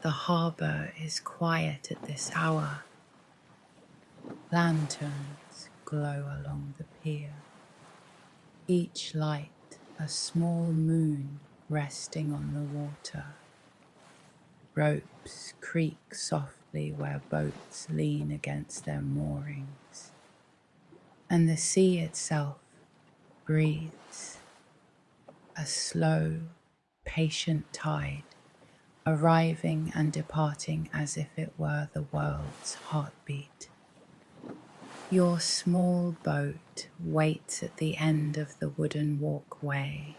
The harbour is quiet at this hour. Lanterns glow along the pier, each light a small moon resting on the water. Ropes creak softly where boats lean against their moorings, and the sea itself breathes, a slow, patient tide, arriving and departing as if it were the world's heartbeat. Your small boat waits at the end of the wooden walkway.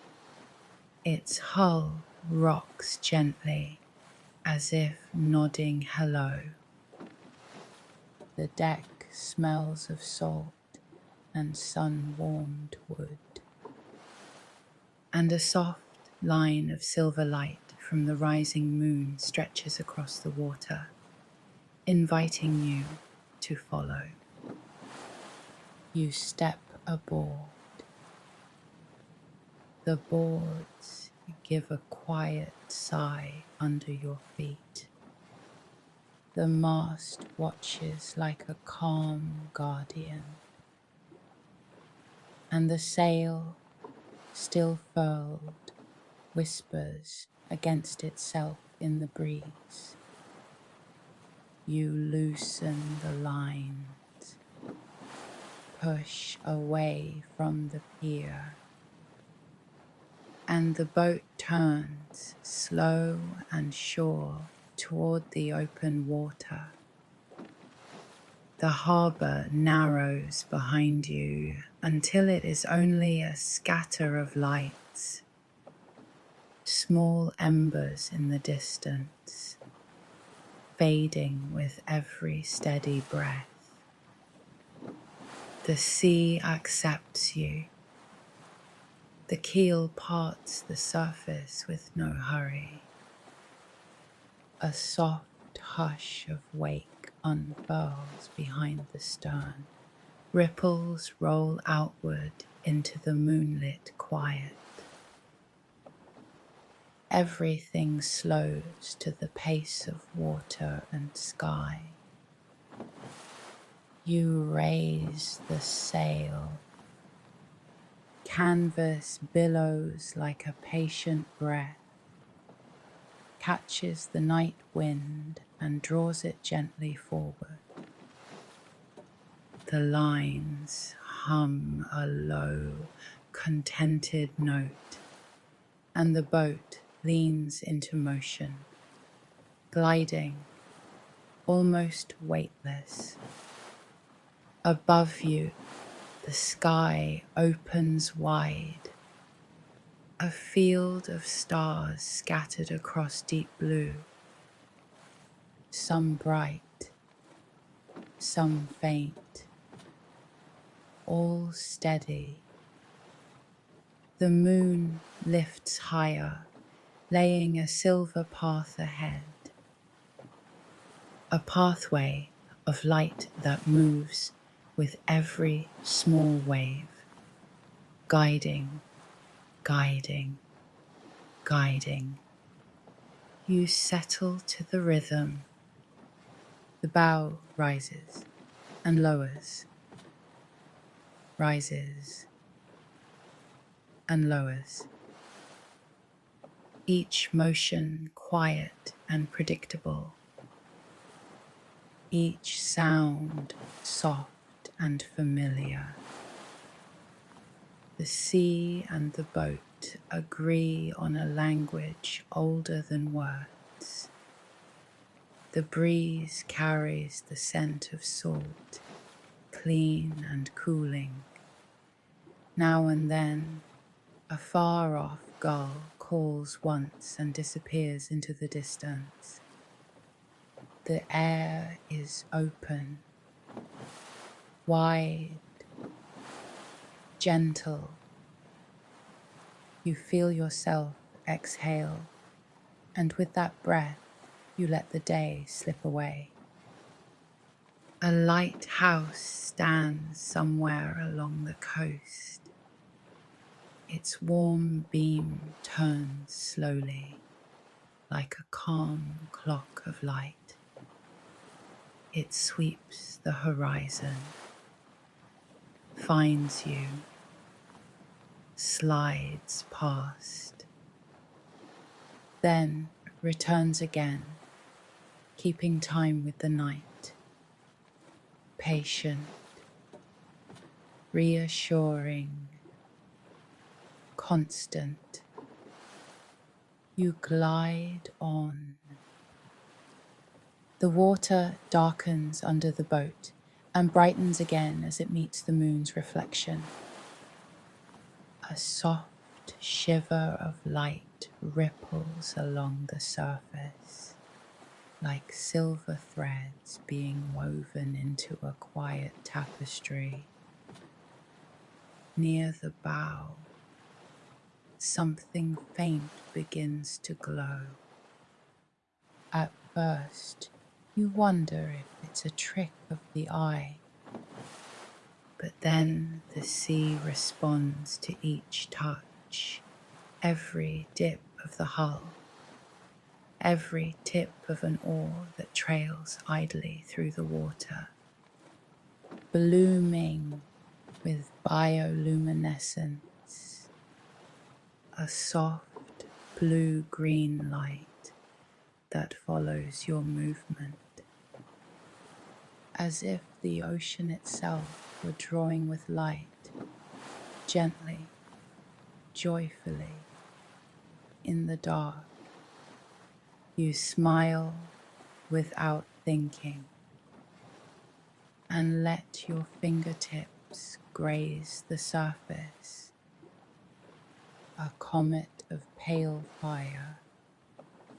Its hull rocks gently as if nodding hello. The deck smells of salt and sun-warmed wood, and a soft line of silver light from the rising moon stretches across the water, inviting you to follow. You step aboard. The boards give a quiet sigh under your feet. The mast watches like a calm guardian, and the sail, still furled, whispers against itself in the breeze. You loosen the lines, push away from the pier, and the boat turns slow and sure toward the open water. The harbour narrows behind you until it is only a scatter of lights, small embers in the distance, fading with every steady breath. The sea accepts you. The keel parts the surface with no hurry. A soft hush of wake unfurls behind the stern. Ripples roll outward into the moonlit quiet. Everything slows to the pace of water and sky. You raise the sail. Canvas billows like a patient breath, catches the night wind and draws it gently forward. The lines hum a low, contented note, and the boat leans into motion, gliding, almost weightless. Above you, the sky opens wide, a field of stars scattered across deep blue, some bright, some faint, all steady. The moon lifts higher, laying a silver path ahead, a pathway of light that moves with every small wave, guiding, guiding, guiding. You settle to the rhythm. The bow rises and lowers, rises and lowers. Each motion quiet and predictable. Each sound soft and familiar. The sea and the boat agree on a language older than words. The breeze carries the scent of salt, clean and cooling. Now and then, a far-off gull calls once and disappears into the distance. The air is open, wide, gentle. You feel yourself exhale, and with that breath, you let the day slip away. A lighthouse stands somewhere along the coast. Its warm beam turns slowly. like a calm clock of light. It sweeps the horizon, finds you, slides past, then returns again, keeping time with the night, patient, reassuring, constant. You glide on. The water darkens under the boat and brightens again as it meets the moon's reflection. A soft shiver of light ripples along the surface, like silver threads being woven into a quiet tapestry. Near the bow, something faint begins to glow. At first, you wonder if it's a trick of the eye, but then the sea responds to each touch, every dip of the hull, every tip of an oar that trails idly through the water, blooming with bioluminescence, a soft blue-green light that follows your movement, as if the ocean itself were drawing with light, gently, joyfully, in the dark. You smile without thinking and let your fingertips graze the surface. A comet of pale fire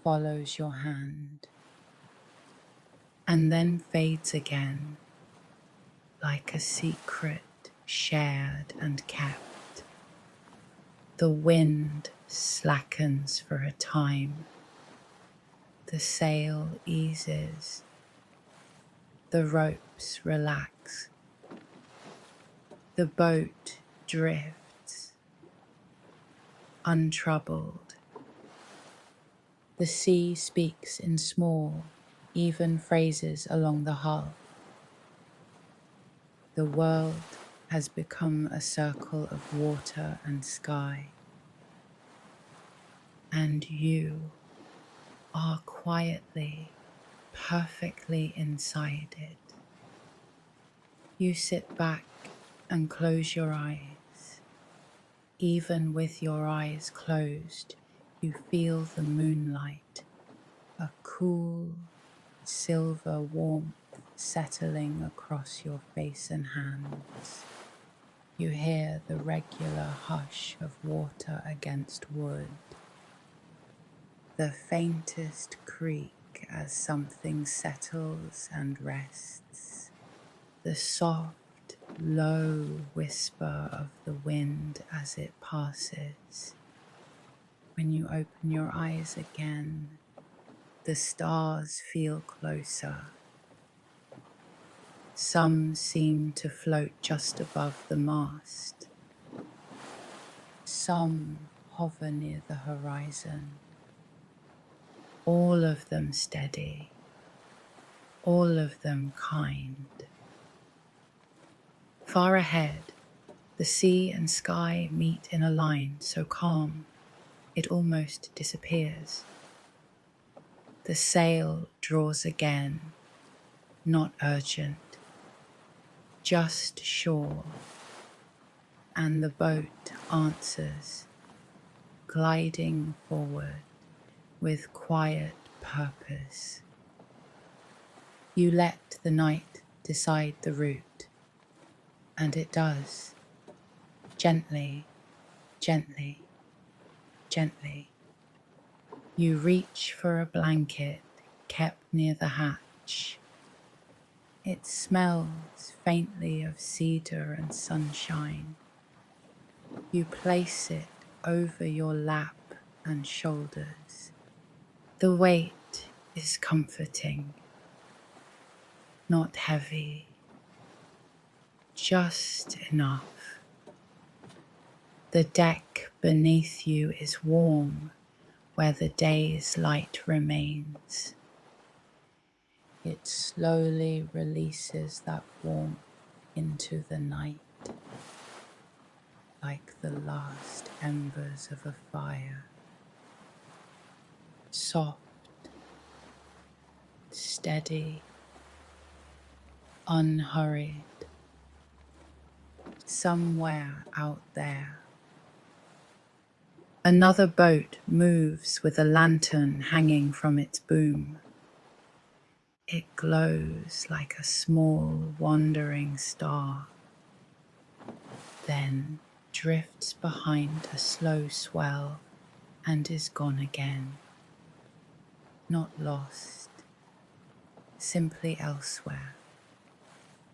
follows your hand and then fades again, like a secret shared and kept. The wind slackens for a time. The sail eases. The ropes relax. The boat drifts, untroubled. The sea speaks in small, even phrases along the hull. The world has become a circle of water and sky, and you are quietly, perfectly inside it. You sit back and close your eyes. Even with your eyes closed, you feel the moonlight, a cool, silver warmth settling across your face and hands. You hear the regular hush of water against wood, the faintest creak as something settles and rests, the soft, low whisper of the wind as it passes. When you open your eyes again, the stars feel closer. Some seem to float just above the mast. Some hover near the horizon. All of them steady, all of them kind. Far ahead, the sea and sky meet in a line so calm it almost disappears. The sail draws again, not urgent, just shore, and the boat answers, gliding forward with quiet purpose. You let the night decide the route, and it does, gently, gently, gently. You reach for a blanket kept near the hatch. It smells faintly of cedar and sunshine. You place it over your lap and shoulders. The weight is comforting, not heavy, just enough. The deck beneath you is warm, where the day's light remains. It slowly releases that warmth into the night, like the last embers of a fire. Soft, steady, unhurried. Somewhere out there, another boat moves with a lantern hanging from its boom. It glows like a small wandering star, then drifts behind a slow swell and is gone again. Not lost, simply elsewhere,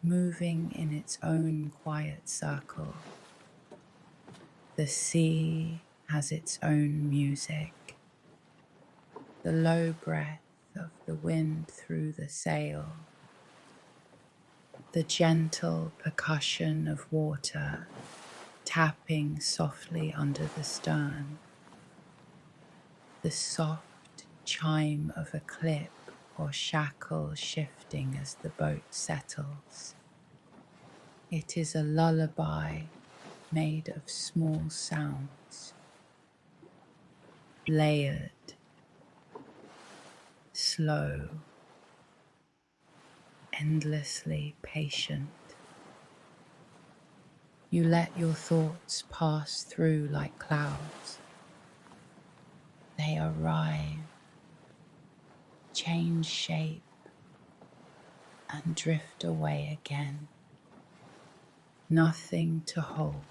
moving in its own quiet circle. The sea has its own music, the low breath of the wind through the sail, the gentle percussion of water tapping softly under the stern, the soft chime of a clip or shackle shifting as the boat settles. It is a lullaby made of small sounds, layered, slow, endlessly patient. You let your thoughts pass through like clouds. They arrive, change shape, and drift away again. Nothing to hold,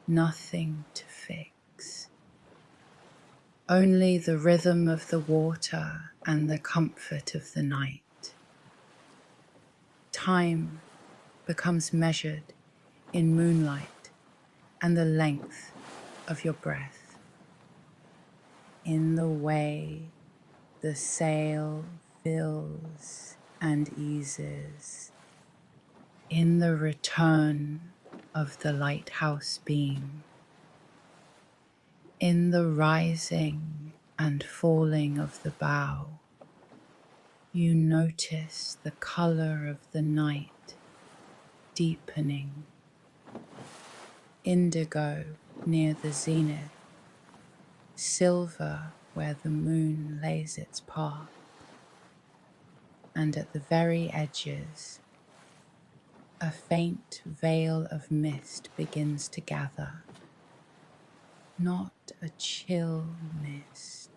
nothing to fix. Only the rhythm of the water and the comfort of the night. Time becomes measured in moonlight and the length of your breath, in the way the sail fills and eases, in the return of the lighthouse beam, in the rising and falling of the bow. You notice the color of the night deepening, indigo near the zenith, silver where the moon lays its path, and at the very edges, a faint veil of mist begins to gather. Not a chill mist,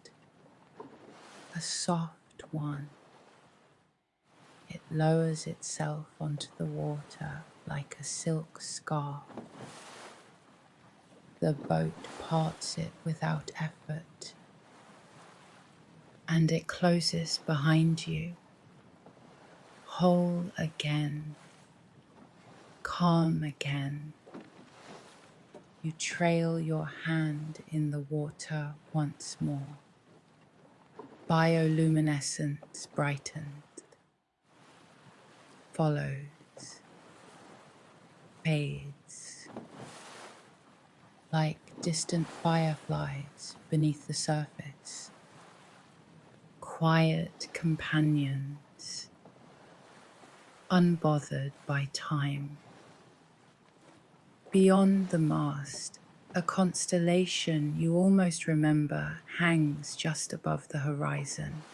a soft one. It lowers itself onto the water like a silk scarf. The boat parts it without effort, and it closes behind you, whole again, calm again. You trail your hand in the water once more. Bioluminescence brightens, follows, fades, like distant fireflies beneath the surface. Quiet companions, unbothered by time. Beyond the mast, a constellation you almost remember hangs just above the horizon.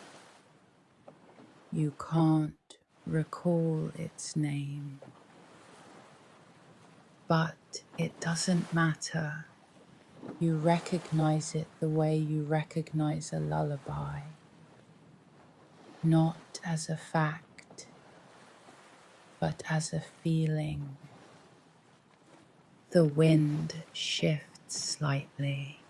You can't recall its name, but it doesn't matter. You recognize it the way you recognize a lullaby, not as a fact, but as a feeling. The wind shifts slightly.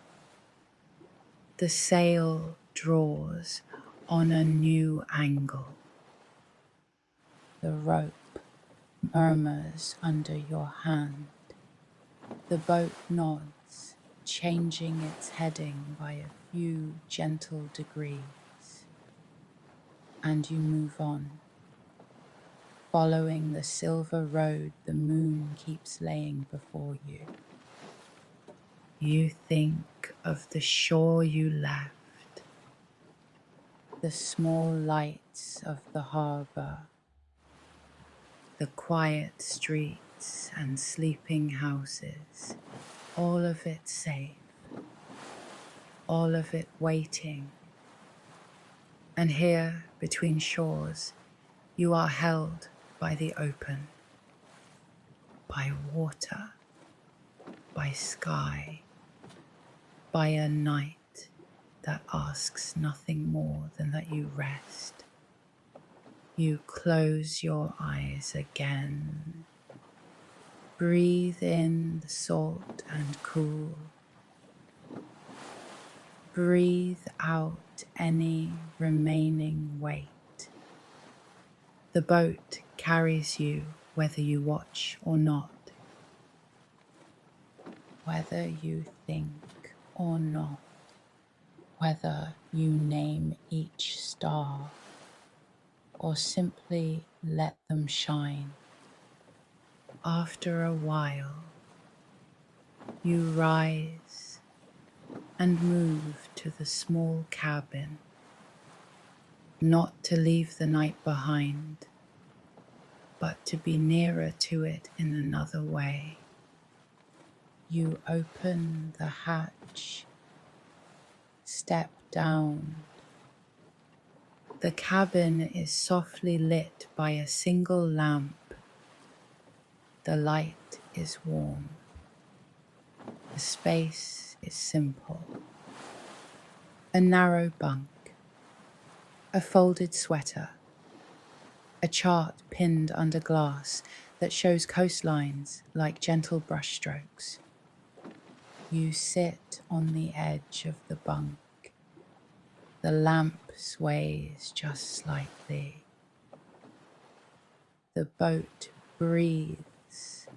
The sail draws on a new angle. The rope murmurs under your hand. The boat nods, changing its heading by a few gentle degrees. And you move on, following the silver road the moon keeps laying before you. You think of the shore you left, the small lights of the harbour, the quiet streets and sleeping houses, all of it safe, all of it waiting. And here, between shores, you are held by the open, by water, by sky, by a night that asks nothing more than that you rest. You close your eyes again. Breathe in the salt and cool. Breathe out any remaining weight. The boat carries you whether you watch or not, whether you think or not, whether you name each star or simply let them shine. After a while, you rise and move to the small cabin, not to leave the night behind, but to be nearer to it in another way. You open the hatch, step down. The cabin is softly lit by a single lamp. The light is warm. The space is simple. A narrow bunk, a folded sweater, a chart pinned under glass that shows coastlines like gentle brushstrokes. You sit on the edge of the bunk. The lamp sways just slightly. The boat breathes.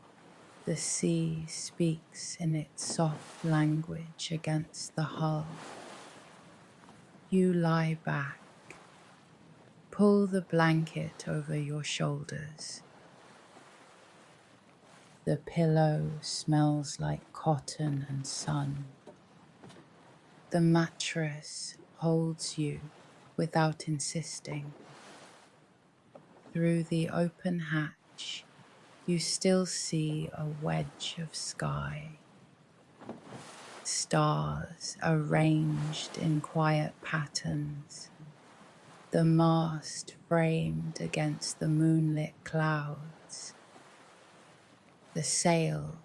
The sea speaks in its soft language against the hull. You lie back. Pull the blanket over your shoulders. The pillow smells like cotton and sun. The mattress holds you without insisting. Through the open hatch, you still see a wedge of sky. Stars arranged in quiet patterns. The mast framed against the moonlit clouds. The sail,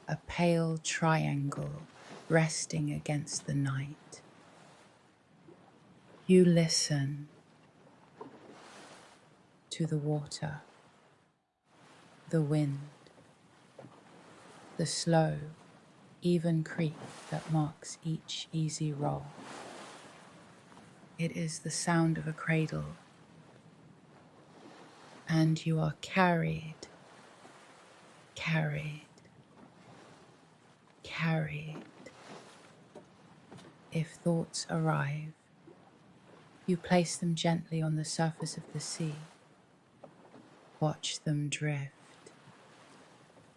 a pale triangle resting against the night. You listen to the water, the wind, the slow, even creak that marks each easy roll. It is the sound of a cradle, and you are carried. If thoughts arrive, you place them gently on the surface of the sea. Watch them drift,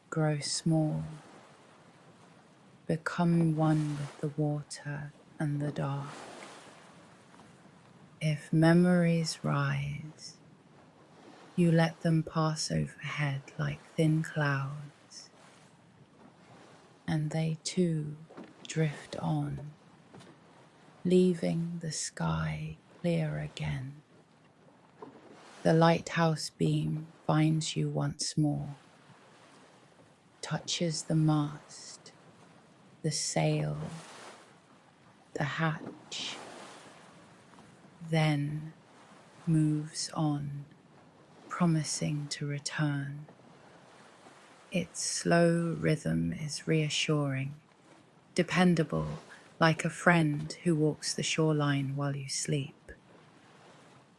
grow small, become one with the water and the dark. If memories rise, you let them pass overhead like thin clouds, and they too drift on, leaving the sky clear again. The lighthouse beam finds you once more, touches the mast, the sail, the hatch, then moves on, promising to return. Its slow rhythm is reassuring, dependable, like a friend who walks the shoreline while you sleep.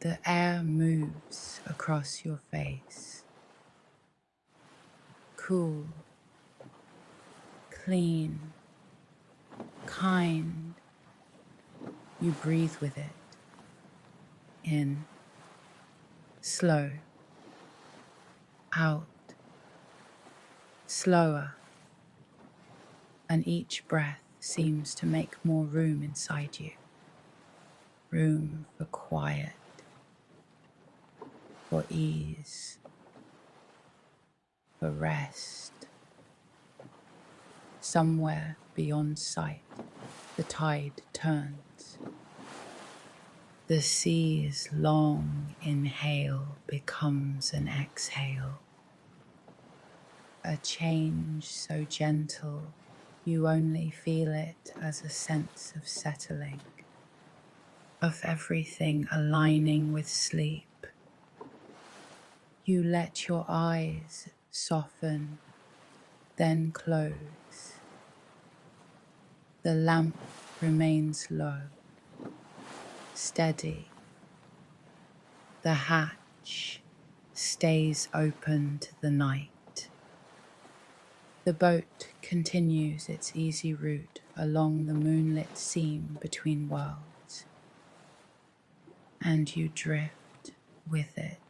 The air moves across your face. Cool, clean, kind. You breathe with it. In, slow, out, slower, and each breath seems to make more room inside you. Room for quiet, for ease, for rest. Somewhere beyond sight, the tide turns. The sea's long inhale becomes an exhale. A change so gentle, you only feel it as a sense of settling, of everything aligning with sleep. You let your eyes soften, then close. The lamp remains low, steady. The hatch stays open to the night. The boat continues its easy route along the moonlit seam between worlds, and you drift with it,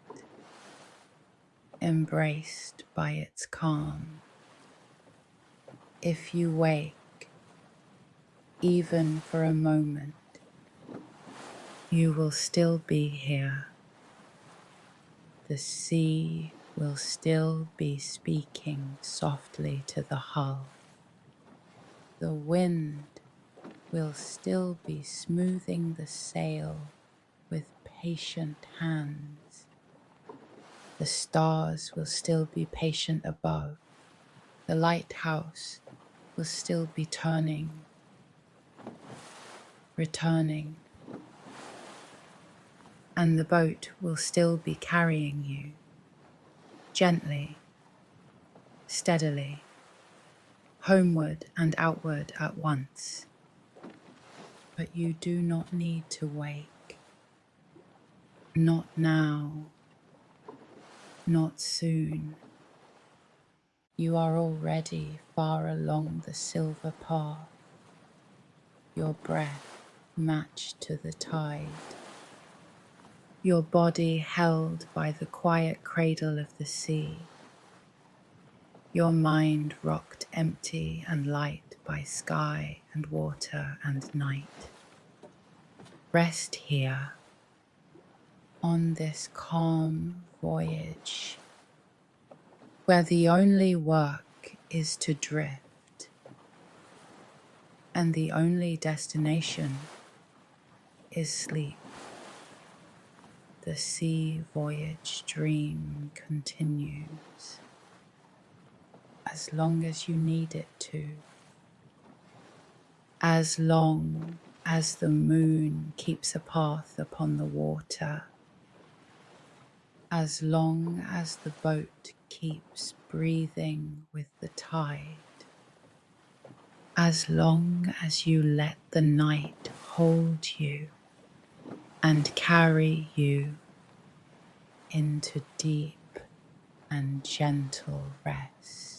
embraced by its calm. If you wake, even for a moment, you will still be here. The sea will still be speaking softly to the hull. The wind will still be smoothing the sail with patient hands. The stars will still be patient above. The lighthouse will still be turning, returning, and the boat will still be carrying you, gently, steadily, homeward and outward at once. But you do not need to wake. Not now, not soon. You are already far along the silver path, your breath matched to the tide, your body held by the quiet cradle of the sea, your mind rocked empty and light by sky and water and night. Rest here on this calm voyage, where the only work is to drift, and the only destination is sleep. The Sea Voyage Dream continues as long as you need it to, as long as the moon keeps a path upon the water, as long as the boat keeps breathing with the tide, as long as you let the night hold you and carry you into deep and gentle rest.